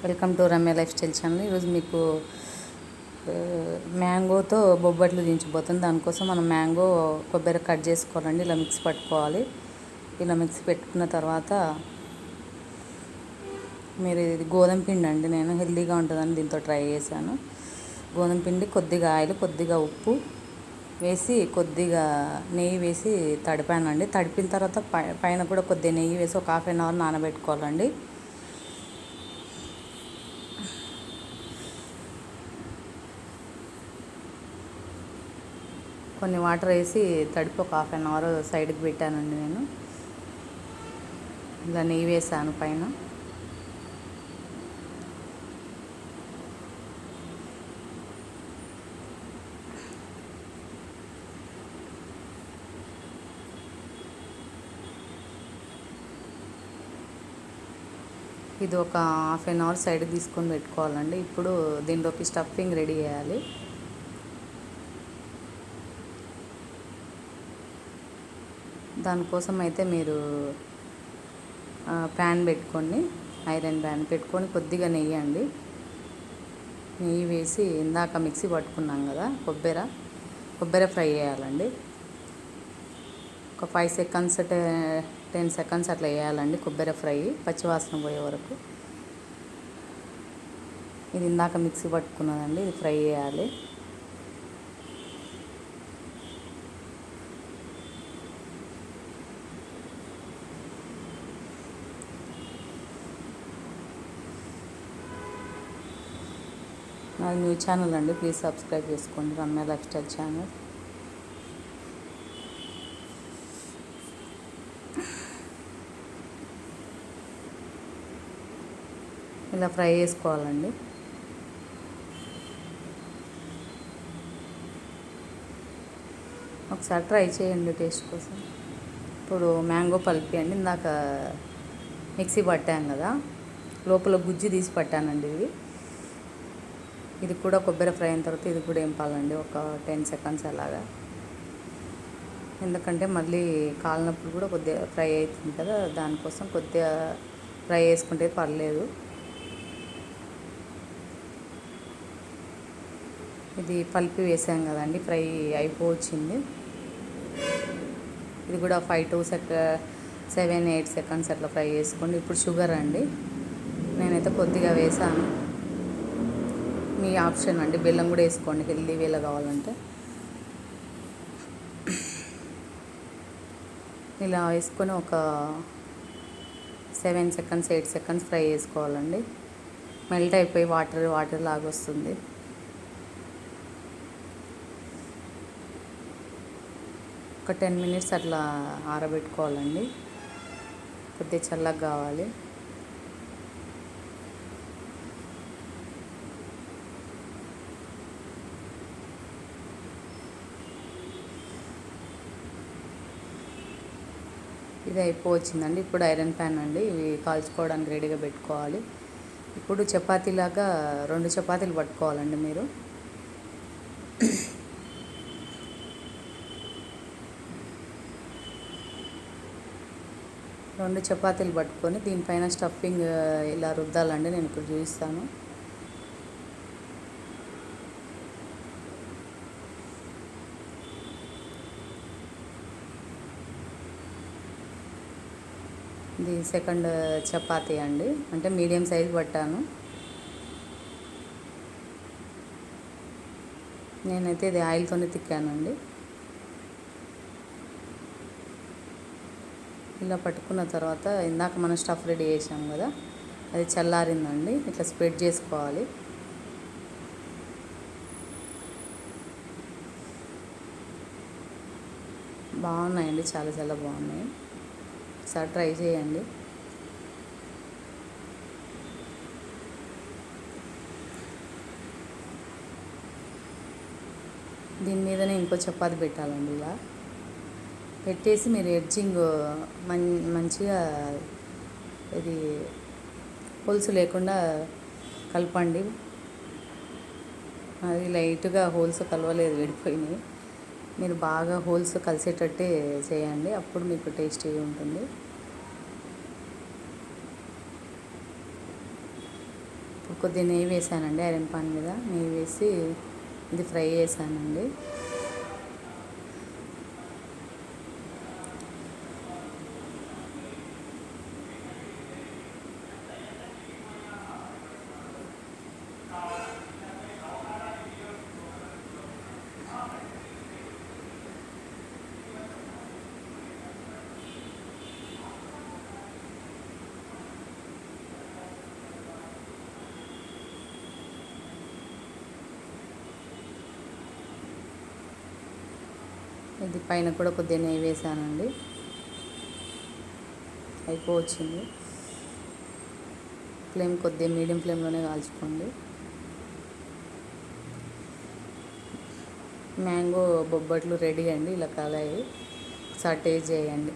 Welcome to Ramya life style channel. ఈరోజు మీకు మ్యాంగోతో బొబ్బట్లు దించబోతుంది. దానికోసం మనం మ్యాంగో కొబ్బరి కట్ చేసుకోవాలండి. ఇలా మిక్సీ పట్టుకోవాలి. ఇలా మిక్సీ పెట్టుకున్న తర్వాత మీరు ఇది గోధుమ పిండి అండి, నేను హెల్తీగా ఉంటుందని దీంతో ట్రై చేశాను. గోధుమ పిండి, కొద్దిగా ఆయిల్, కొద్దిగా ఉప్పు వేసి కొద్దిగా నెయ్యి వేసి తడిపానండి. తడిపిన తర్వాత పైన కూడా కొద్దిగా నెయ్యి వేసి ఒక ½ గంట నానబెట్టుకోవాలండి. కొన్ని వాటర్ వేసి తడిపి ఒక ½ గంట సైడ్కి పెట్టానండి. నేను ఇలా నెయ్యి వేసాను పైన. ఇది ఒక ½ గంట సైడ్కి తీసుకొని పెట్టుకోవాలండి. ఇప్పుడు దీనిలోకి స్టఫింగ్ రెడీ చేయాలి. దానికోసం అయితే మీరు ప్యాన్ పెట్టుకొని, ఐరన్ ప్యాన్ పెట్టుకొని కొద్దిగా నెయ్యి వేసి ఇందాక మిక్సీ పట్టుకున్నాం కదా కొబ్బరి ఫ్రై చేయాలండి. ఒక 5 సెకండ్స్ 10 సెకండ్స్ అట్లా వేయాలండి కొబ్బరి ఫ్రై, పచ్చివాసన పోయే వరకు. ఇది ఇందాక మిక్సీ పట్టుకున్నదండి, ఇది ఫ్రై చేయాలి. నాది న్యూ ఛానల్ అండి, ప్లీజ్ సబ్స్క్రైబ్ చేసుకోండి, రమ్య లైఫ్ స్టైల్ ఛానల్. ఇలా ఫ్రై చేసుకోవాలండి. ఒకసారి ట్రై చేయండి టేస్ట్ కోసం. ఇప్పుడు మ్యాంగో పల్పి అండి, ఇందాక మిక్సీ పట్టాం కదా, లోపల గుజ్జు తీసి పట్టానండి. ఇది కూడా కొబ్బరి ఫ్రై అయిన తర్వాత ఇది కూడా ఏంపాలండి ఒక 10 సెకండ్స్ అలాగా. ఎందుకంటే మళ్ళీ కాలినప్పుడు కూడా కొద్దిగా ఫ్రై అవుతుంది కదా, దానికోసం కొద్దిగా ఫ్రై చేసుకుంటే పర్లేదు. ఇది పల్పి వేసాం కదండి, ఫ్రై అయిపోవచ్చింది. ఇది కూడా 5 to 7 8 సెకండ్స్ అట్లా ఫ్రై చేసుకోండి. ఇప్పుడు షుగర్ అండి, నేనైతే కొద్దిగా వేసాను, మీ ఆప్షన్ అండి. బెల్లం కూడా వేసుకోండి హెల్దీ వేలో కావాలంటే. ఇలా వేసుకొని ఒక 7 సెకండ్స్ 8 సెకండ్స్ ఫ్రై చేసుకోవాలండి. మెల్ట్ అయిపోయి వాటర్ లాగా వస్తుంది. ఒక 10 మినిట్స్ అట్లా ఆరబెట్టుకోవాలండి, కొద్దిగా చల్లగా కావాలి. ఇది అయిపోవచ్చిందండి. ఇప్పుడు ఐరన్ ప్యాన్ అండి, ఇవి కాల్చుకోవడానికి రెడీగా పెట్టుకోవాలి. ఇప్పుడు చపాతీలాగా 2 చపాతీలు పట్టుకోవాలండి మీరు. రెండు చపాతీలు పట్టుకొని దీనిపైన స్టఫింగ్ ఇలా రుద్దాలండి. నేను ఇప్పుడు చూపిస్తాను. ఇది సెకండ్ చపాతీ అండి, అంటే మీడియం సైజ్ పట్టాను నేనైతే. ఇది ఆయిల్తోనే తిక్కానండి. ఇలా పట్టుకున్న తర్వాత ఇందాక మనం స్టఫ్ రెడీ చేసాం కదా, అది చల్లారిందండి. ఇట్లా స్ప్రెడ్ చేసుకోవాలి. బాగున్నాయండి, చాలా చాలా బాగున్నాయి. ఒకసారి ట్రై చేయండి. దీని మీదనే ఇంకో చపాతి పెట్టాలండి. ఇలా పెట్టేసి మీరు ఎడ్జింగ్ మంచిగా ఇది హోల్స్ లేకుండా కలపండి. అది లైట్గా హోల్స్ కలవలేదు, విడిపోయినాయి. మీరు బాగా హోల్స్ కలిసేటట్టే చేయండి, అప్పుడు మీకు టేస్టీగా ఉంటుంది. కొద్దిగా నెయ్యి వేసానండి, ఐరన్ పాన్ మీద నెయ్యి వేసి ఇది ఫ్రై చేశానండి. ఇది పైన కూడా కొద్దిగా నెయ్యి వేసానండి. అయిపోవచ్చింది. ఫ్లేమ్ కొద్దిగా మీడియం ఫ్లేమ్లోనే కాల్చుకోండి. మ్యాంగో బొబ్బట్లు రెడీ అండి, ఇలా కాలాయి. ఒకసారి టేస్ట్ చేయండి.